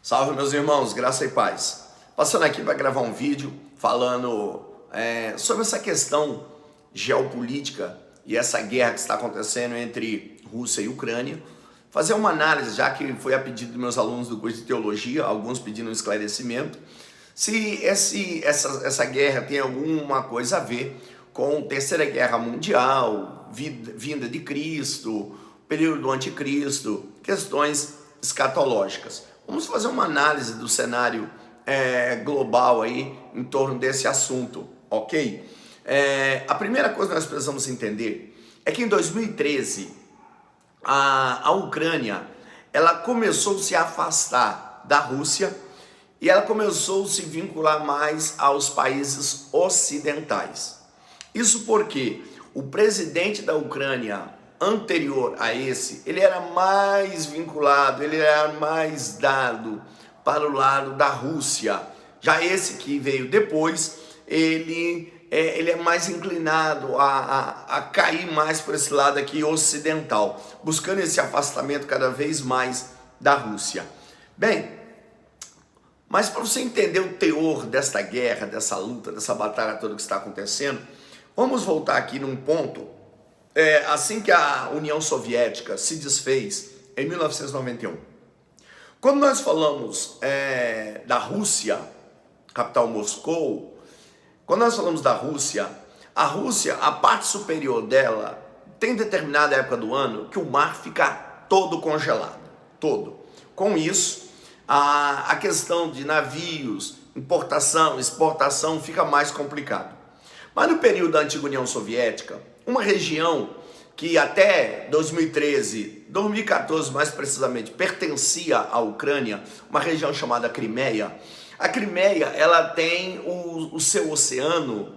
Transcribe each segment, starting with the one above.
Salve, meus irmãos, graça e paz. Passando aqui para gravar um vídeo falando sobre essa questão geopolítica e essa guerra que está acontecendo entre Rússia e Ucrânia. Fazer uma análise, já que foi a pedido dos meus alunos do curso de teologia, alguns pedindo um esclarecimento, se essa guerra tem alguma coisa a ver com a Terceira Guerra Mundial, vinda de Cristo, período do Anticristo, questões escatológicas. Vamos fazer uma análise do cenário global aí em torno desse assunto, ok? A primeira coisa que nós precisamos entender é que em 2013 a Ucrânia ela começou a se afastar da Rússia e ela começou a se vincular mais aos países ocidentais. Isso porque o presidente da Ucrânia anterior a esse, ele era mais vinculado, ele era mais dado para o lado da Rússia. Já esse que veio depois, ele é mais inclinado a cair mais por esse lado aqui ocidental, buscando esse afastamento cada vez mais da Rússia. Bem, mas para você entender o teor desta guerra, dessa luta, dessa batalha toda que está acontecendo, vamos voltar aqui num ponto. Assim que a União Soviética se desfez em 1991. Quando nós falamos da Rússia, capital Moscou, quando nós falamos da Rússia, a parte superior dela, tem determinada época do ano que o mar fica todo congelado, todo. Com isso, a questão de navios, importação, exportação fica mais complicado. Mas no período da antiga União Soviética, uma região que até 2013, 2014 mais precisamente, pertencia à Ucrânia, uma região chamada Crimeia. A Crimeia, ela tem o seu oceano,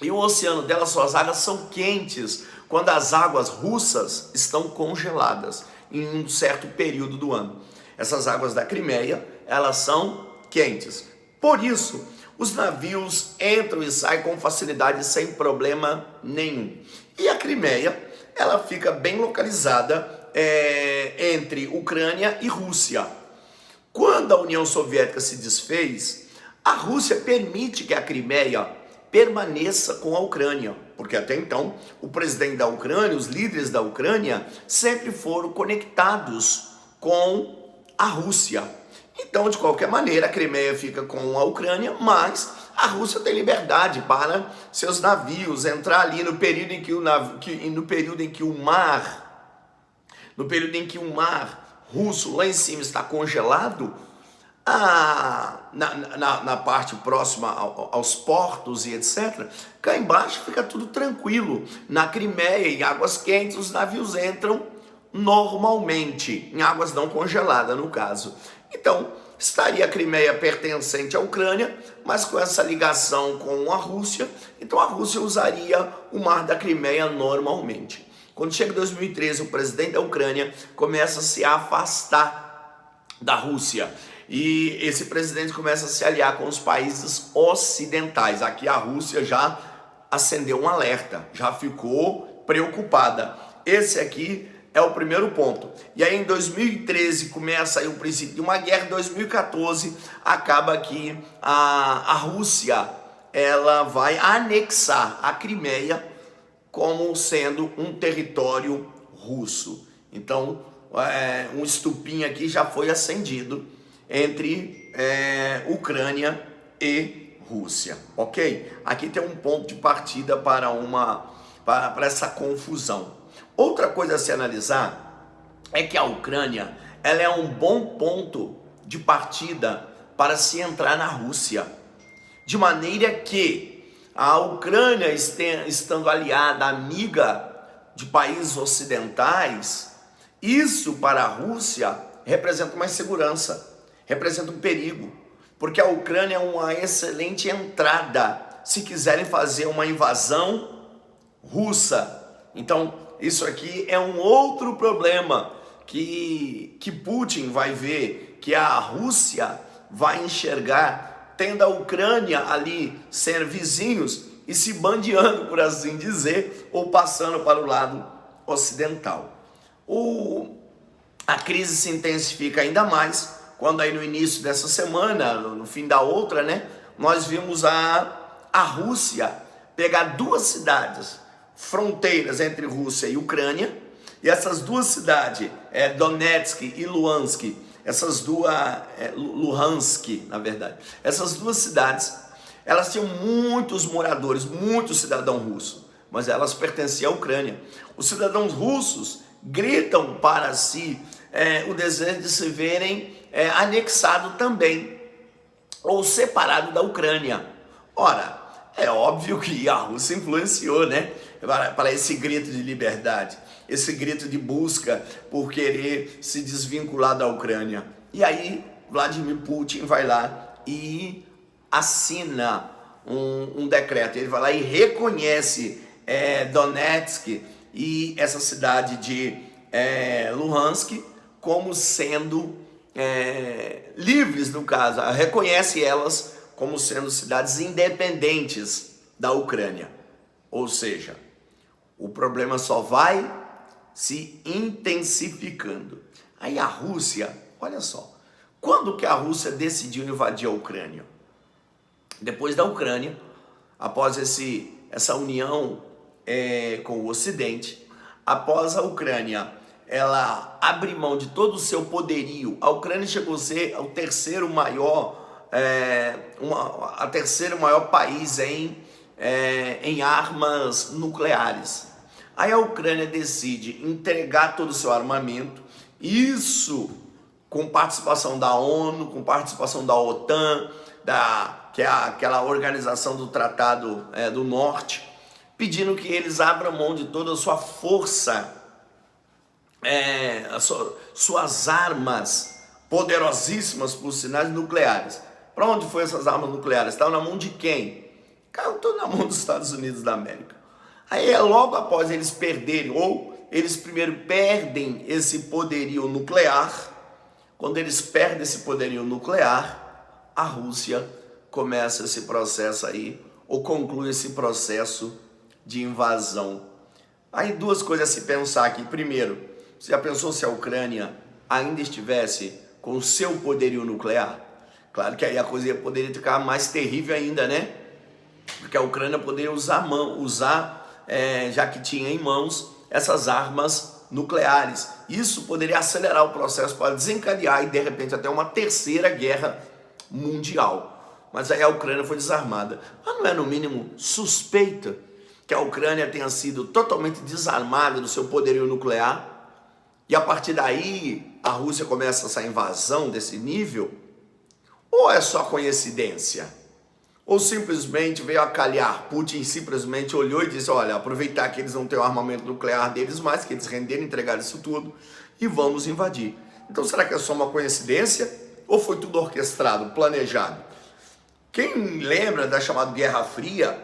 e o oceano dela, suas águas são quentes, quando as águas russas estão congeladas em um certo período do ano. Essas águas da Crimeia, elas são quentes. Por isso, os navios entram e saem com facilidade, sem problema nenhum. E a Crimeia, ela fica bem localizada entre Ucrânia e Rússia. Quando a União Soviética se desfez, a Rússia permite que a Crimeia permaneça com a Ucrânia, porque até então o presidente da Ucrânia, os líderes da Ucrânia, sempre foram conectados com a Rússia. Então, de qualquer maneira, a Crimeia fica com a Ucrânia, mas a Rússia tem liberdade para seus navios entrar ali no período em que o mar russo lá em cima está congelado, na parte próxima aos portos e etc. Cá embaixo fica tudo tranquilo. Na Crimeia, em águas quentes, os navios entram normalmente, em águas não congeladas no caso. Então, estaria a Crimeia pertencente à Ucrânia, mas com essa ligação com a Rússia, então a Rússia usaria o mar da Crimeia normalmente. Quando chega 2013, o presidente da Ucrânia começa a se afastar da Rússia. E esse presidente começa a se aliar com os países ocidentais. Aqui a Rússia já acendeu um alerta, já ficou preocupada. Esse aqui é o primeiro ponto. E aí em 2013 começa aí o princípio de uma guerra. Em 2014 acaba que a Rússia ela vai anexar a Crimeia como sendo um território russo. Então um estupim aqui já foi acendido entre Ucrânia e Rússia, ok? Aqui tem um ponto de partida para essa confusão. Outra coisa a se analisar é que a Ucrânia ela é um bom ponto de partida para se entrar na Rússia, de maneira que a Ucrânia, estando aliada, amiga de países ocidentais, isso para a Rússia representa uma insegurança, representa um perigo, porque a Ucrânia é uma excelente entrada se quiserem fazer uma invasão russa. Então, isso aqui é um outro problema que Putin vai ver, que a Rússia vai enxergar, tendo a Ucrânia ali ser vizinhos e se bandeando, por assim dizer, ou passando para o lado ocidental. A crise se intensifica ainda mais quando aí no início dessa semana, no fim da outra, né, nós vimos a Rússia pegar duas cidades, fronteiras entre Rússia e Ucrânia, e essas duas cidades, Donetsk e Luhansk, Luhansk, na verdade, essas duas cidades, elas tinham muitos moradores, muitos cidadãos russos, mas elas pertenciam à Ucrânia. Os cidadãos russos gritam para si o desejo de se verem anexados também, ou separados da Ucrânia. Ora, é óbvio que a Rússia influenciou, né, para esse grito de liberdade, esse grito de busca por querer se desvincular da Ucrânia. E aí Vladimir Putin vai lá e assina um decreto, ele vai lá e reconhece Donetsk e essa cidade de Luhansk como sendo livres, no caso, reconhece elas como sendo cidades independentes da Ucrânia. Ou seja, o problema só vai se intensificando. Aí a Rússia, olha só, quando que a Rússia decidiu invadir a Ucrânia? Depois da Ucrânia, após essa união com o Ocidente, após a Ucrânia ela abre mão de todo o seu poderio, a Ucrânia chegou a ser o terceiro maior país em armas nucleares. Aí a Ucrânia decide entregar todo o seu armamento, isso com participação da ONU, com participação da OTAN, que é aquela organização do Tratado do Norte, pedindo que eles abram mão de toda a sua força, suas armas poderosíssimas, por sinais, nucleares. Para onde foram essas armas nucleares? Estavam na mão de quem? Caiu tudo na mão dos Estados Unidos da América. Aí logo após eles perderem, ou eles primeiro perdem esse poderio nuclear, quando eles perdem esse poderio nuclear, a Rússia começa esse processo aí, ou conclui esse processo de invasão. Aí duas coisas a se pensar aqui. Primeiro, você já pensou se a Ucrânia ainda estivesse com o seu poderio nuclear? Claro que aí a coisa poderia ficar mais terrível ainda, né? Porque a Ucrânia poderia usar, já que tinha em mãos essas armas nucleares. Isso poderia acelerar o processo para desencadear e de repente até uma terceira guerra mundial. Mas aí a Ucrânia foi desarmada. Mas não é no mínimo suspeita que a Ucrânia tenha sido totalmente desarmada do seu poderio nuclear? E a partir daí a Rússia começa essa invasão desse nível? Ou é só coincidência? Ou simplesmente veio a calhar, Putin simplesmente olhou e disse, olha, aproveitar que eles não têm o armamento nuclear deles mais, que eles renderam, entregaram isso tudo, e vamos invadir. Então será que é só uma coincidência? Ou foi tudo orquestrado, planejado? Quem lembra da chamada Guerra Fria,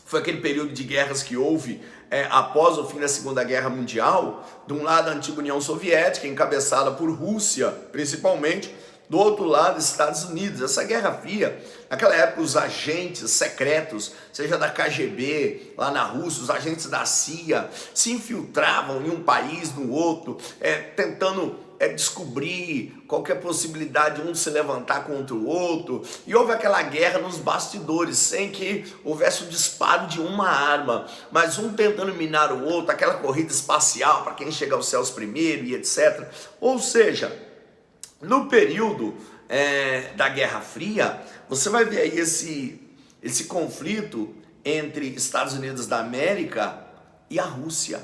foi aquele período de guerras que houve após o fim da Segunda Guerra Mundial, de um lado a antiga União Soviética, encabeçada por Rússia, principalmente, do outro lado, Estados Unidos. Essa Guerra Fria, naquela época, os agentes secretos, seja da KGB, lá na Rússia, os agentes da CIA, se infiltravam em um país, no outro, tentando descobrir qualquer possibilidade de um se levantar contra o outro. E houve aquela guerra nos bastidores, sem que houvesse o disparo de uma arma, mas um tentando minar o outro, aquela corrida espacial para quem chega aos céus primeiro e etc. Ou seja, no período da Guerra Fria, você vai ver aí esse conflito entre Estados Unidos da América e a Rússia,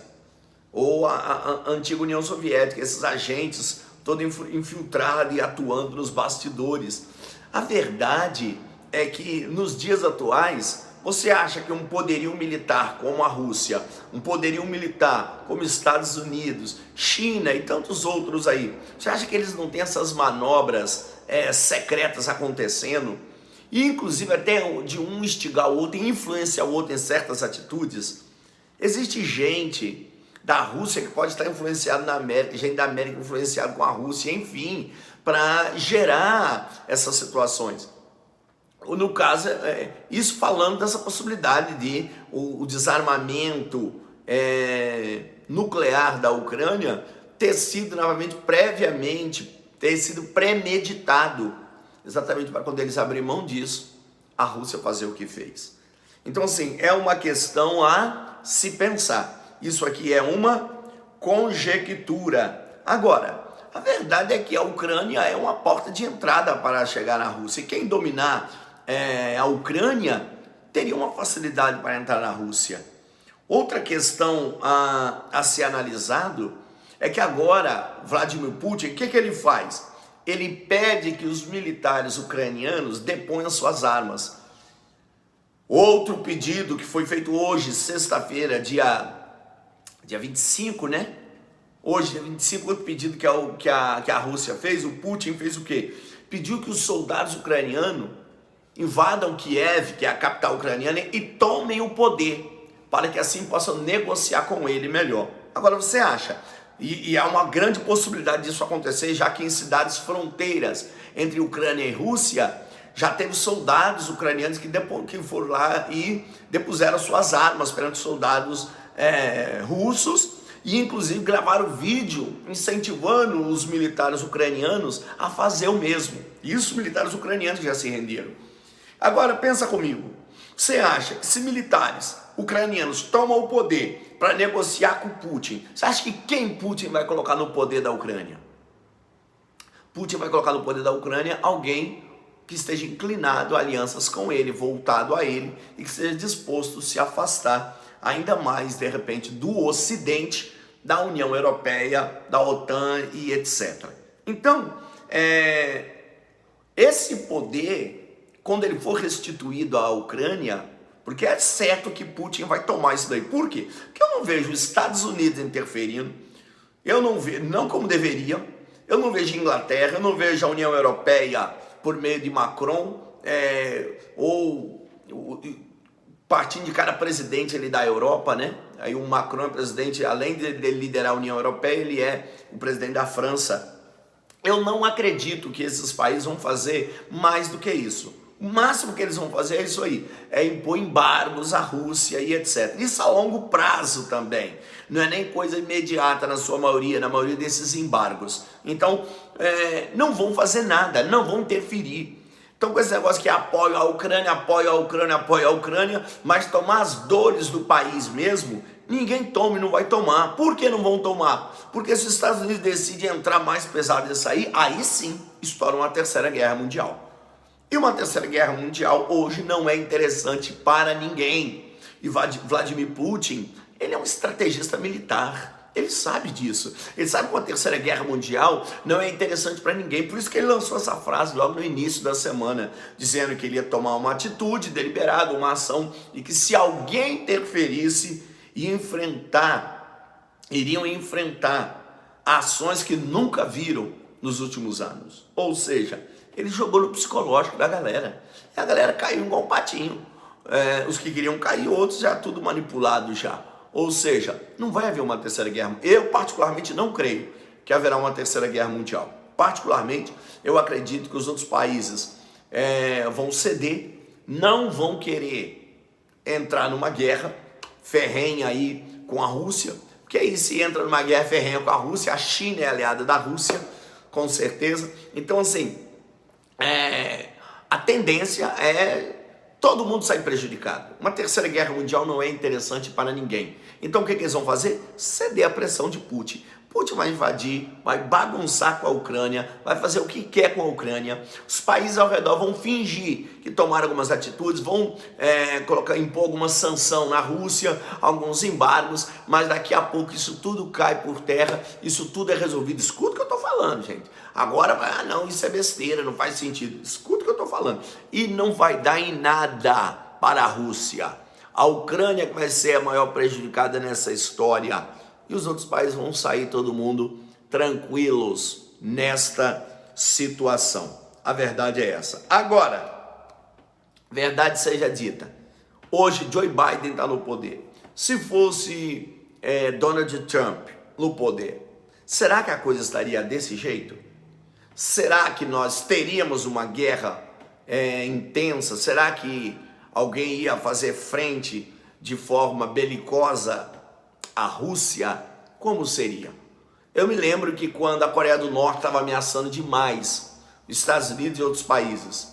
ou a antiga União Soviética, esses agentes todos infiltrados e atuando nos bastidores. A verdade é que nos dias atuais, você acha que um poderio militar como a Rússia, um poderio militar como Estados Unidos, China e tantos outros aí, você acha que eles não têm essas manobras secretas acontecendo? E inclusive até de um instigar o outro e influenciar o outro em certas atitudes? Existe gente da Rússia que pode estar influenciado na América, gente da América influenciado com a Rússia, enfim, para gerar essas situações. No caso, isso falando dessa possibilidade de o desarmamento nuclear da Ucrânia ter sido novamente previamente ter sido premeditado, exatamente para quando eles abrirem mão disso, a Rússia fazer o que fez. Então, assim, é uma questão a se pensar. Isso aqui é uma conjectura. Agora, a verdade é que a Ucrânia é uma porta de entrada para chegar na Rússia. E quem dominar a Ucrânia teria uma facilidade para entrar na Rússia. Outra questão a ser analisado é que agora Vladimir Putin, o que ele faz? Ele pede que os militares ucranianos deponham suas armas. Outro pedido que foi feito hoje, sexta-feira, dia 25, né? Hoje, dia 25, outro pedido que a Rússia fez, o Putin fez o quê? Pediu que os soldados ucranianos invadam Kiev, que é a capital ucraniana, e tomem o poder, para que assim possam negociar com ele melhor. Agora você acha, e há uma grande possibilidade disso acontecer, já que em cidades fronteiras entre Ucrânia e Rússia, já teve soldados ucranianos que foram lá e depuseram suas armas perante soldados russos, e inclusive gravaram vídeo incentivando os militares ucranianos a fazer o mesmo. E os militares ucranianos já se renderam. Agora pensa comigo, você acha que se militares ucranianos tomam o poder para negociar com Putin, você acha que quem Putin vai colocar no poder da Ucrânia? Putin vai colocar no poder da Ucrânia alguém que esteja inclinado a alianças com ele, voltado a ele, e que esteja disposto a se afastar ainda mais, de repente, do Ocidente, da União Europeia, da OTAN e etc. Então, esse poder, quando ele for restituído à Ucrânia, porque é certo que Putin vai tomar isso daí. Por quê? Porque eu não vejo os Estados Unidos interferindo, eu não vejo, não como deveria, eu não vejo a Inglaterra, eu não vejo a União Europeia por meio de Macron, ou partindo de cada presidente ali da Europa, né? Aí o Macron é presidente, além de liderar a União Europeia, ele é o presidente da França. Eu não acredito que esses países vão fazer mais do que isso. O máximo que eles vão fazer é isso aí, é impor embargos à Rússia e etc. Isso a longo prazo também, não é nem coisa imediata na sua maioria, na maioria desses embargos. Então, não vão fazer nada, não vão interferir. Então, com esse negócio que apoia a Ucrânia, apoia a Ucrânia, apoia a Ucrânia, mas tomar as dores do país mesmo, ninguém toma e não vai tomar. Por que não vão tomar? Porque se os Estados Unidos decidem entrar mais pesado nisso aí sim, estoura uma terceira guerra mundial. E uma terceira guerra mundial hoje não é interessante para ninguém. E Vladimir Putin, ele é um estrategista militar. Ele sabe disso. Ele sabe que uma terceira guerra mundial não é interessante para ninguém. Por isso que ele lançou essa frase logo no início da semana, dizendo que ele ia tomar uma atitude deliberada, uma ação, e que se alguém interferisse e iriam enfrentar ações que nunca viram nos últimos anos. Ou seja, ele jogou no psicológico da galera. E a galera caiu igual um patinho. Os que queriam cair, outros já tudo manipulado já. Ou seja, não vai haver uma terceira guerra. Eu particularmente não creio que haverá uma terceira guerra mundial. Particularmente, eu acredito que os outros países vão ceder, não vão querer entrar numa guerra ferrenha aí com a Rússia. Porque aí se entra numa guerra ferrenha com a Rússia, a China é aliada da Rússia, com certeza. Então assim, a tendência é todo mundo sair prejudicado. Uma terceira guerra mundial não é interessante para ninguém. Então o que eles vão fazer? Ceder à pressão de Putin. Putin vai invadir, vai bagunçar com a Ucrânia, vai fazer o que quer com a Ucrânia. Os países ao redor vão fingir que tomaram algumas atitudes, vão impor alguma sanção na Rússia, alguns embargos, mas daqui a pouco isso tudo cai por terra, isso tudo é resolvido. Escuta o que eu estou falando, gente. Agora, não, isso é besteira, não faz sentido. Escuta o que eu estou falando. E não vai dar em nada para a Rússia. A Ucrânia que vai ser a maior prejudicada nessa história. E os outros países vão sair todo mundo tranquilos nesta situação. A verdade é essa. Agora, verdade seja dita, hoje Joe Biden está no poder. Se fosse Donald Trump no poder, será que a coisa estaria desse jeito? Será que nós teríamos uma guerra intensa? Será que alguém ia fazer frente de forma belicosa à Rússia? Como seria? Eu me lembro que quando a Coreia do Norte estava ameaçando demais os Estados Unidos e outros países,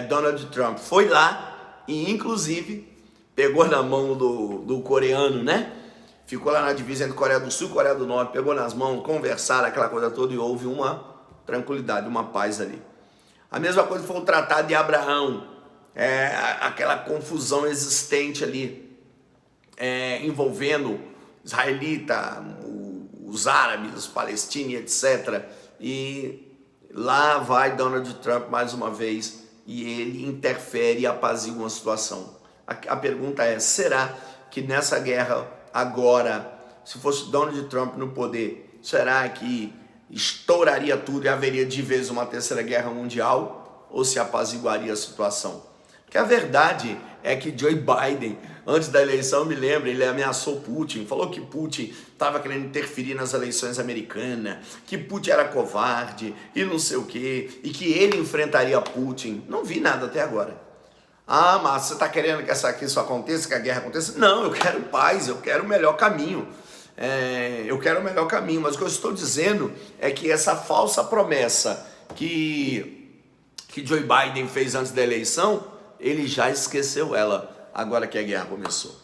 Donald Trump foi lá e inclusive pegou na mão do coreano, né? Ficou lá na divisa entre Coreia do Sul e Coreia do Norte, pegou nas mãos, conversaram, aquela coisa toda, e houve uma tranquilidade, uma paz ali. A mesma coisa foi o Tratado de Abraão, aquela confusão existente ali, envolvendo israelita, os árabes, os palestinos, etc. E lá vai Donald Trump mais uma vez e ele interfere e apazigua uma situação. A pergunta é, será que nessa guerra agora, se fosse Donald Trump no poder, será que estouraria tudo e haveria de vez uma terceira guerra mundial? Ou se apaziguaria a situação? Porque a verdade é que Joe Biden, antes da eleição, me lembro, ele ameaçou Putin, falou que Putin estava querendo interferir nas eleições americanas, que Putin era covarde e não sei o quê, e que ele enfrentaria Putin. Não vi nada até agora. Ah, mas você está querendo que isso aconteça, que a guerra aconteça? Não, eu quero paz, eu quero o melhor caminho. Eu quero o melhor caminho, mas o que eu estou dizendo é que essa falsa promessa que Joe Biden fez antes da eleição, ele já esqueceu ela, agora que a guerra começou.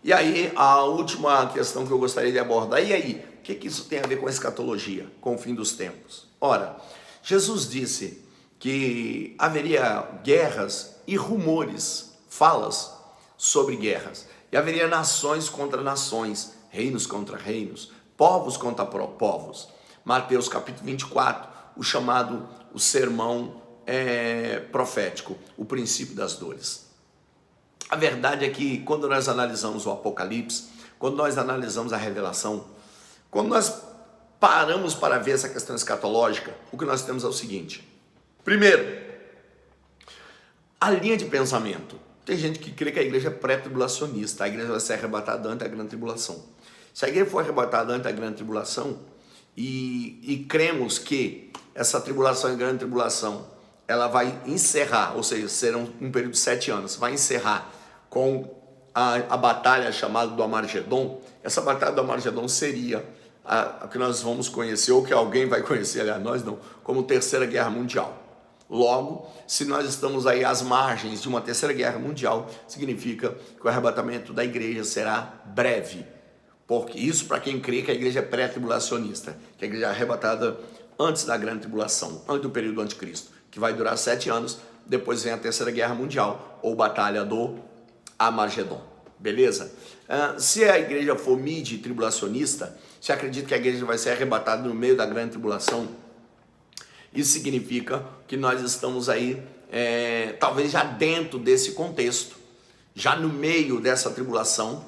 E aí, a última questão que eu gostaria de abordar, e aí, o que isso tem a ver com a escatologia, com o fim dos tempos? Ora, Jesus disse que haveria guerras e rumores, falas sobre guerras, e haveria nações contra nações, reinos contra reinos, povos contra povos. Mateus capítulo 24, o sermão profético, o princípio das dores. A verdade é que quando nós analisamos o Apocalipse, quando nós analisamos a revelação, quando nós paramos para ver essa questão escatológica, o que nós temos é o seguinte. Primeiro, a linha de pensamento. Tem gente que crê que a igreja é pré-tribulacionista, a igreja vai ser arrebatada antes da grande tribulação. Se a igreja for arrebatada antes da grande tribulação, e cremos que essa tribulação e grande tribulação, ela vai encerrar, ou seja, será um período de 7 anos, vai encerrar com a batalha chamada do Armagedon. Essa batalha do Armagedon seria a que nós vamos conhecer, ou que alguém vai conhecer, aliás, nós não, como Terceira Guerra Mundial. Logo, se nós estamos aí às margens de uma Terceira Guerra Mundial, significa que o arrebatamento da igreja será breve. Porque isso para quem crê que a igreja é pré-tribulacionista, que a igreja é arrebatada antes da grande tribulação, antes do período do anticristo, que vai durar 7 anos, depois vem a Terceira Guerra Mundial, ou Batalha do Armagedon. Beleza? Se a igreja for mid-tribulacionista, se acredita que a igreja vai ser arrebatada no meio da grande tribulação, isso significa que nós estamos aí, talvez já dentro desse contexto, já no meio dessa tribulação,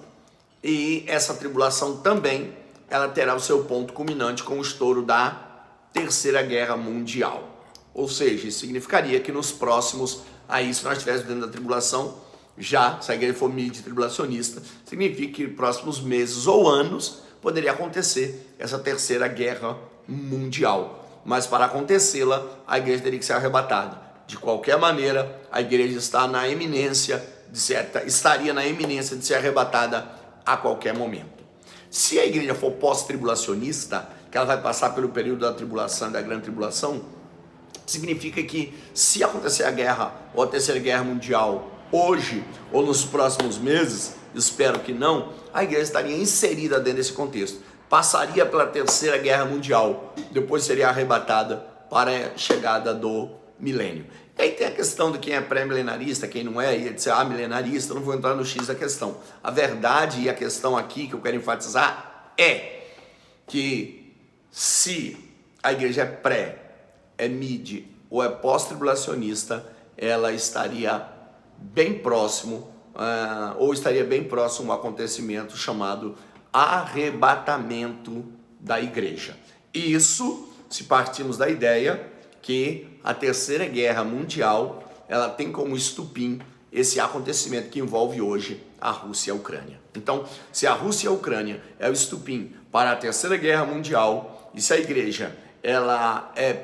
e essa tribulação também, ela terá o seu ponto culminante com o estouro da Terceira Guerra Mundial. Ou seja, isso significaria que nos próximos, aí se nós estivéssemos dentro da tribulação, já, se a igreja for mid-tribulacionista, significa que nos próximos meses ou anos poderia acontecer essa Terceira Guerra Mundial. Mas para acontecê-la, a igreja teria que ser arrebatada. De qualquer maneira, a igreja estaria na iminência de ser arrebatada a qualquer momento. Se a igreja for pós-tribulacionista, que ela vai passar pelo período da tribulação, da grande tribulação, significa que se acontecer a guerra ou a Terceira Guerra Mundial hoje ou nos próximos meses, espero que não, a igreja estaria inserida dentro desse contexto. Passaria pela Terceira Guerra Mundial, depois seria arrebatada para a chegada do milênio. E aí tem a questão de quem é pré-milenarista, quem não é, e dizer, milenarista, não vou entrar no X da questão. A verdade e a questão aqui que eu quero enfatizar é que se a igreja é pré, é mid ou é pós-tribulacionista, ela estaria bem próximo, ou estaria bem próximo a um acontecimento chamado arrebatamento da igreja. Isso se partimos da ideia que a Terceira Guerra Mundial, ela tem como estupim esse acontecimento que envolve hoje a Rússia e a Ucrânia. Então, se a Rússia e a Ucrânia é o estupim para a Terceira Guerra Mundial, e se a igreja ela é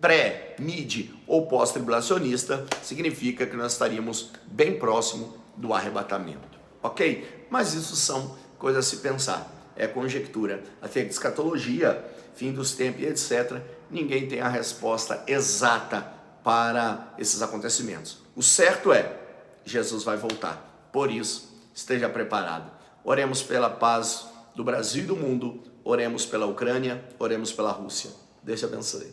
pré, mid ou pós-tribulacionista, significa que nós estaríamos bem próximo do arrebatamento, ok? Mas isso são coisas a se pensar, é conjectura. A escatologia fim dos tempos e etc., ninguém tem a resposta exata para esses acontecimentos. O certo é, Jesus vai voltar. Por isso, esteja preparado. Oremos pela paz do Brasil e do mundo, oremos pela Ucrânia, oremos pela Rússia. Deus te abençoe.